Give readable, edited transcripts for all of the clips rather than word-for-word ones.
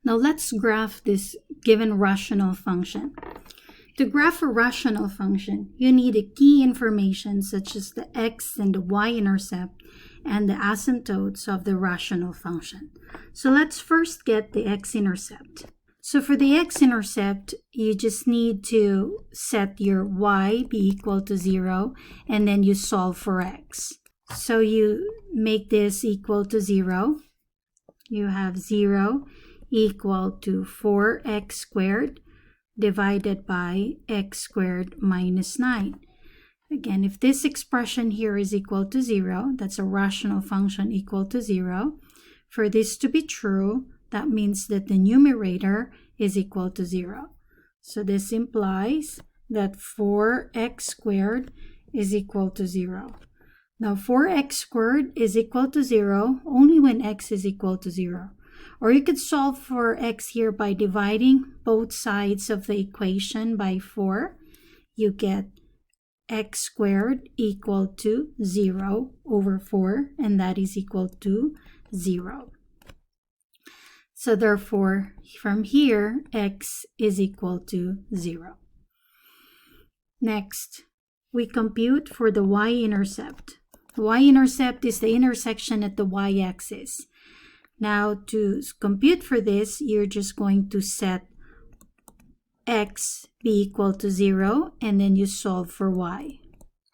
Now let's graph this given rational function. To graph a rational function, you need a key information such as the x and the y-intercept and the asymptotes of the rational function. So let's first get the x-intercept. So for the x-intercept, you just need to set your y be equal to 0 and then you solve for x. So you make this equal to 0. You have 0 equal to 4x squared divided by x squared minus 9. Again, if this expression here is equal to 0, that's a rational function equal to 0. For this to be true, that means that the numerator is equal to 0. So this implies that 4x squared is equal to 0. Now 4x squared is equal to 0 only when x is equal to 0. Or you could solve for x here by dividing both sides of the equation by 4. You get x squared equal to 0 over 4, and that is equal to 0. So therefore, from here, x is equal to 0. Next, we compute for the y-intercept. The y-intercept is the intersection at the y-axis. Now, to compute for this, you're just going to set x be equal to 0, and then you solve for y.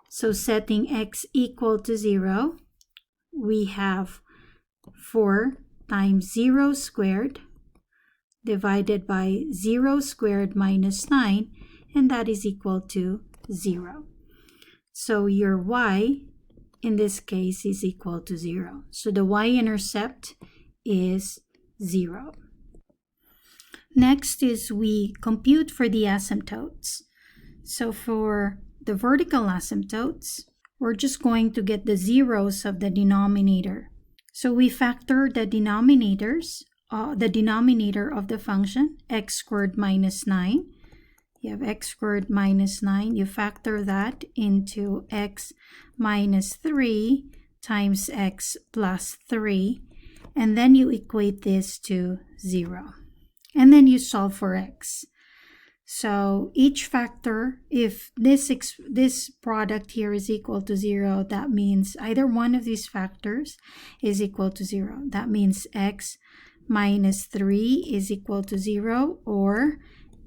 So setting x equal to 0, we have 4 times 0 squared divided by 0 squared minus 9, and that is equal to 0. So your y, in this case, is equal to 0. So the y-intercept is 0. Next is we compute for the asymptotes. So for the vertical asymptotes, we're just going to get the zeros of the denominator. So we factor the denominators, the denominator of the function, x squared minus 9. You have x squared minus 9. You factor that into x minus 3 times x plus 3. And then you equate this to 0. And then you solve for x. So each factor, if this product here is equal to 0, that means either one of these factors is equal to 0. That means x minus 3 is equal to 0, or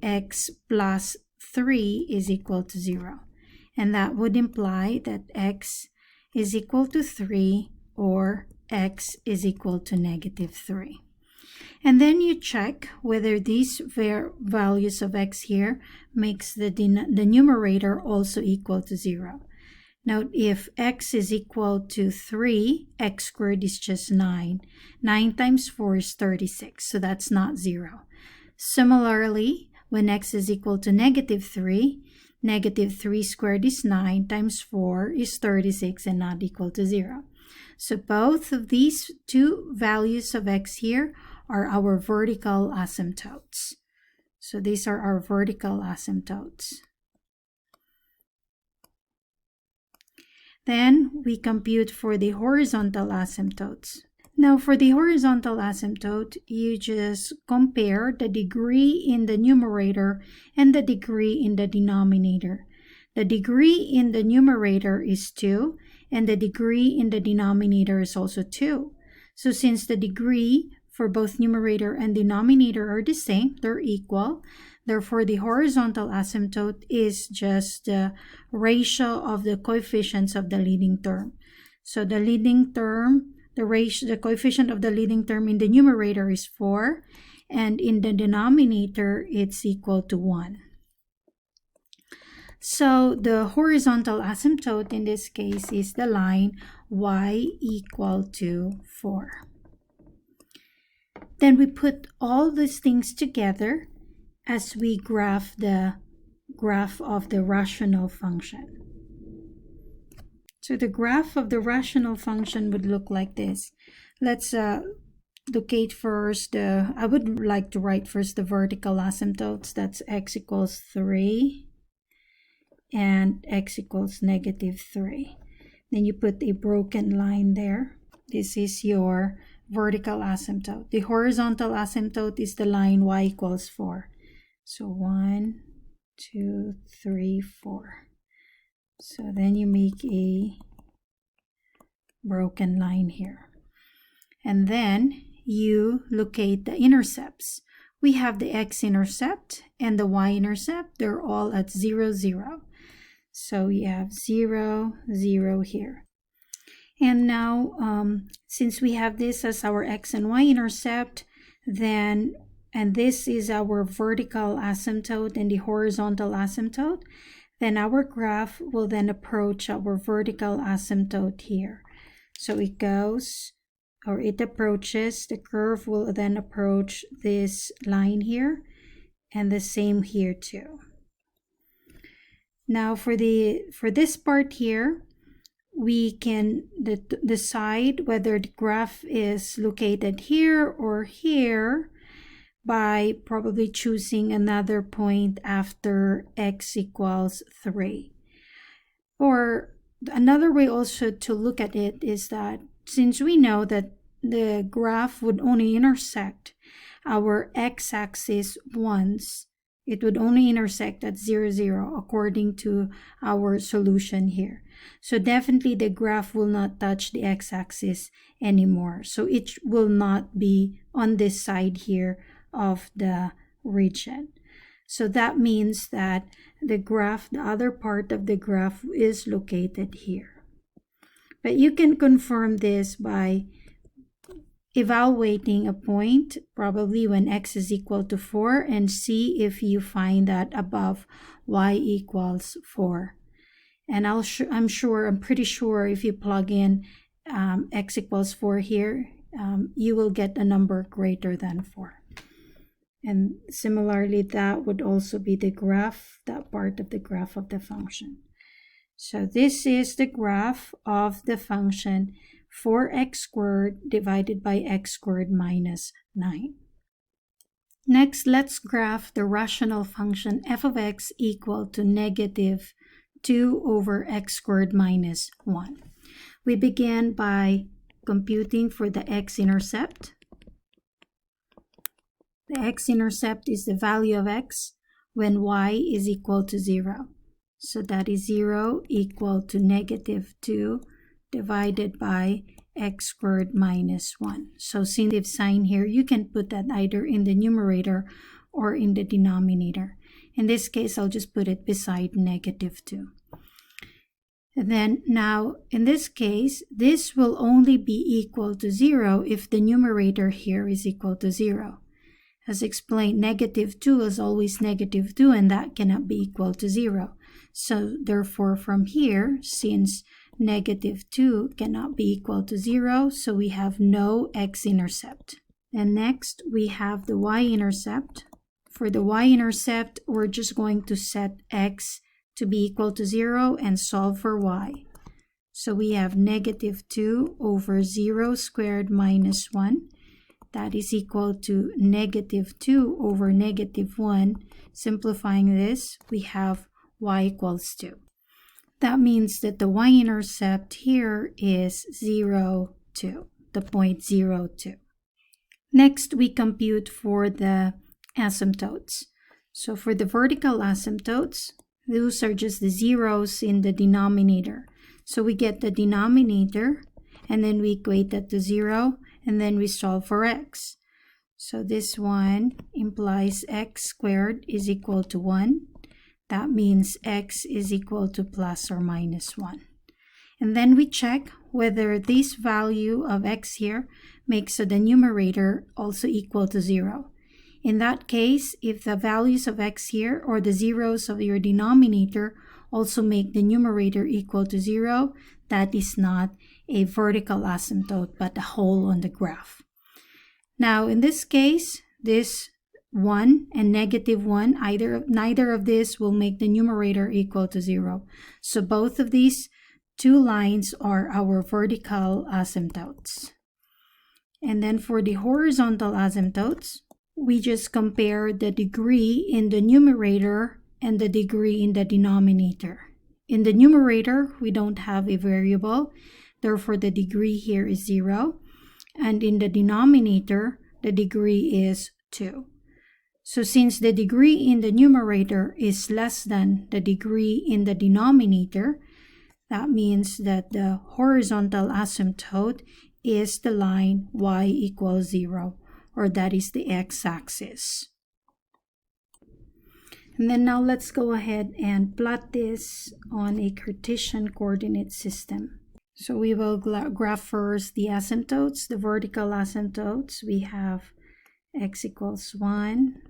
x plus 3 is equal to 0. And that would imply that x is equal to 3 or x is equal to negative 3. And then you check whether these values of x here makes the numerator also equal to 0. Now, if x is equal to 3, x squared is just 9. 9 times 4 is 36, so that's not 0. Similarly, when x is equal to negative 3, negative 3 squared is 9 times 4 is 36 and not equal to 0. So both of these two values of x here are our vertical asymptotes. So these are our vertical asymptotes. Then we compute for the horizontal asymptotes. Now for the horizontal asymptote, you just compare the degree in the numerator and the degree in the denominator. The degree in the numerator is 2, and the degree in the denominator is also 2. So since the degree for both numerator and denominator are the same, they're equal. Therefore, the horizontal asymptote is just the ratio of the coefficients of the leading term. So the leading term, the coefficient of the leading term in the numerator is 4, and in the denominator, it's equal to 1. So the horizontal asymptote in this case is the line y equal to 4. Then we put all these things together as we graph the graph of the rational function. So the graph of the rational function would look like this. Let's locate first I would like to write first the vertical asymptotes. That's x equals 3 and x equals negative 3. Then you put a broken line there. This is your vertical asymptote. The horizontal asymptote is the line y equals 4. So 1, 2, 3, 4. So then you make a broken line here. And then you locate the intercepts. We have the x-intercept and the y-intercept. They're all at 0, 0. So you have 0, 0 here. And now, since we have this as our x and y-intercept, then, and this is our vertical asymptote and the horizontal asymptote, then our graph will then approach our vertical asymptote here. So it goes, or it approaches, the curve will then approach this line here, and the same here too. Now for this part here, we can decide whether the graph is located here or here by probably choosing another point after x equals 3. Or another way also to look at it is that since we know that the graph would only intersect our x-axis once, it would only intersect at 0, 0 according to our solution here. So definitely the graph will not touch the x-axis anymore. So it will not be on this side here of the region. So that means that the graph, the other part of the graph is located here. But you can confirm this by evaluating a point, probably when x is equal to 4, and see if you find that above y equals 4. And I'm pretty sure if you plug in x equals 4 here, you will get a number greater than 4. And similarly, that would also be the graph, that part of the graph of the function. So this is the graph of the function 4x squared divided by x squared minus 9. Next, let's graph the rational function f of x equal to negative 2 over x squared minus 1. We begin by computing for the x-intercept. The x-intercept is the value of x when y is equal to 0. So that is 0 equal to negative 2 divided by x squared minus 1. So since the sign here, you can put that either in the numerator or in the denominator. In this case, I'll just put it beside negative 2. And then now, in this case, this will only be equal to 0 if the numerator here is equal to 0. As explained, negative 2 is always negative 2, and that cannot be equal to 0. So therefore, from here, since negative 2 cannot be equal to 0, so we have no x-intercept. And next, we have the y-intercept. For the y-intercept, we're just going to set x to be equal to 0 and solve for y. So we have negative 2 over 0 squared minus 1. That is equal to negative 2 over negative 1. Simplifying this, we have y equals 2. That means that the y-intercept here is 0, 2, the point 0, 2. Next, we compute for the asymptotes. So for the vertical asymptotes, those are just the zeros in the denominator. So we get the denominator, and then we equate that to 0, and then we solve for x. So this one implies x squared is equal to 1. That means x is equal to plus or minus 1. And then we check whether this value of x here makes the numerator also equal to 0. In that case, if the values of x here or the zeros of your denominator also make the numerator equal to 0, that is not a vertical asymptote but a hole on the graph. Now in this case, this 1 and negative 1, neither of this will make the numerator equal to 0. So both of these two lines are our vertical asymptotes. And then for the horizontal asymptotes, we just compare the degree in the numerator and the degree in the denominator. In the numerator, we don't have a variable, therefore the degree here is 0. and in the denominator, the degree is 2. So since the degree in the numerator is less than the degree in the denominator, that means that the horizontal asymptote is the line y equals 0, or that is the x-axis. And then now let's go ahead and plot this on a Cartesian coordinate system. So we will graph first the asymptotes, the vertical asymptotes. We have x equals 1,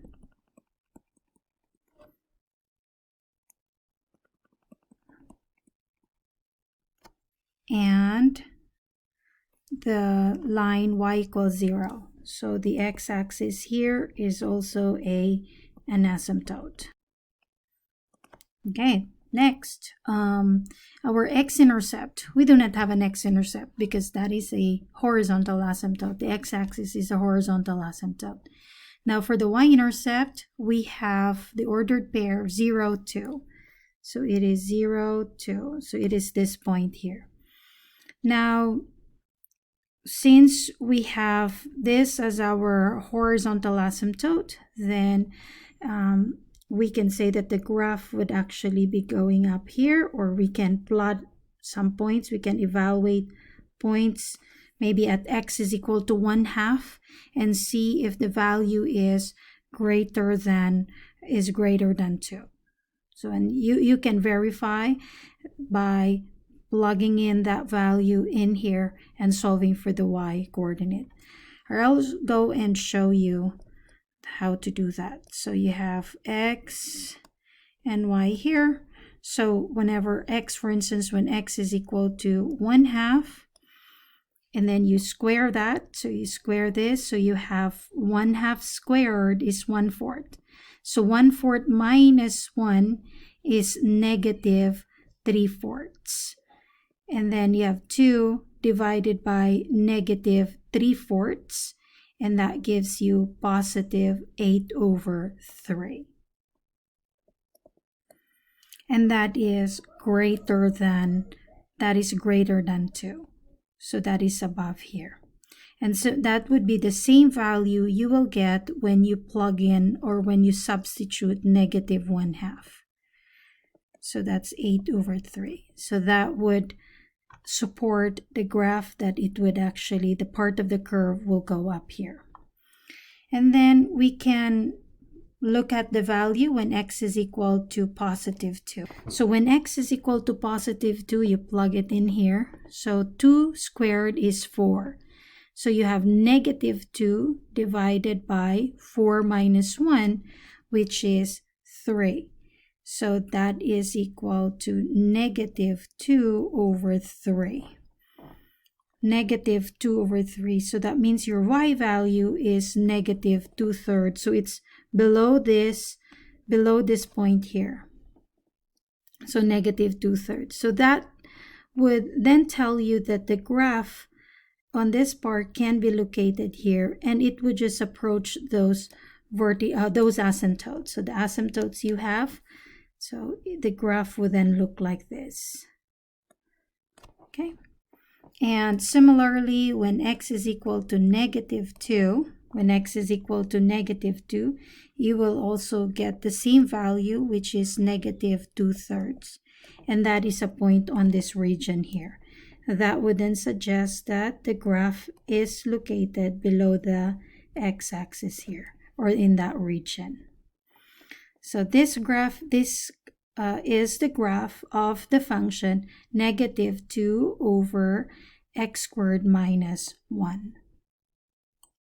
and the line y equals 0. So the x-axis here is also an asymptote. Okay, next, our x-intercept. We do not have an x-intercept because that is a horizontal asymptote. The x-axis is a horizontal asymptote. Now for the y-intercept, we have the ordered pair 0, 2. So it is 0, 2. So it is this point here. Now, since we have this as our horizontal asymptote, then we can say that the graph would actually be going up here, or we can plot some points. We can evaluate points maybe at x is equal to 1/2 and see if the value is greater than 2. So, and you can verify by plugging in that value in here and solving for the y coordinate. Or I'll go and show you how to do that. So you have x and y here. So whenever x, for instance, when x is equal to 1/2, and then you square that, so you square this, so you have 1/2 squared is 1/4. So 1/4 minus 1 is negative 3/4. And then you have 2 divided by negative 3/4, and that gives you positive 8/3. And that is greater than 2. So that is above here. And so that would be the same value you will get when you plug in or when you substitute negative 1/2. So that's 8/3. So that would support the graph that it would actually, the part of the curve will go up here. And then we can look at the value when x is equal to positive 2. So when x is equal to positive 2, you plug it in here. So 2 squared is 4. So you have negative 2 divided by 4 minus 1, which is 3. So that is equal to negative 2/3. Negative 2/3. So that means your y value is negative 2/3. So it's below this point here. So negative 2/3. So that would then tell you that the graph on this part can be located here, and it would just approach those asymptotes. So the asymptotes you have. So the graph would then look like this. Okay. And similarly, when x is equal to negative 2, you will also get the same value, which is negative 2/3. And that is a point on this region here. That would then suggest that the graph is located below the x-axis here, or in that region. So this graph, is the graph of the function negative 2/x² minus 1.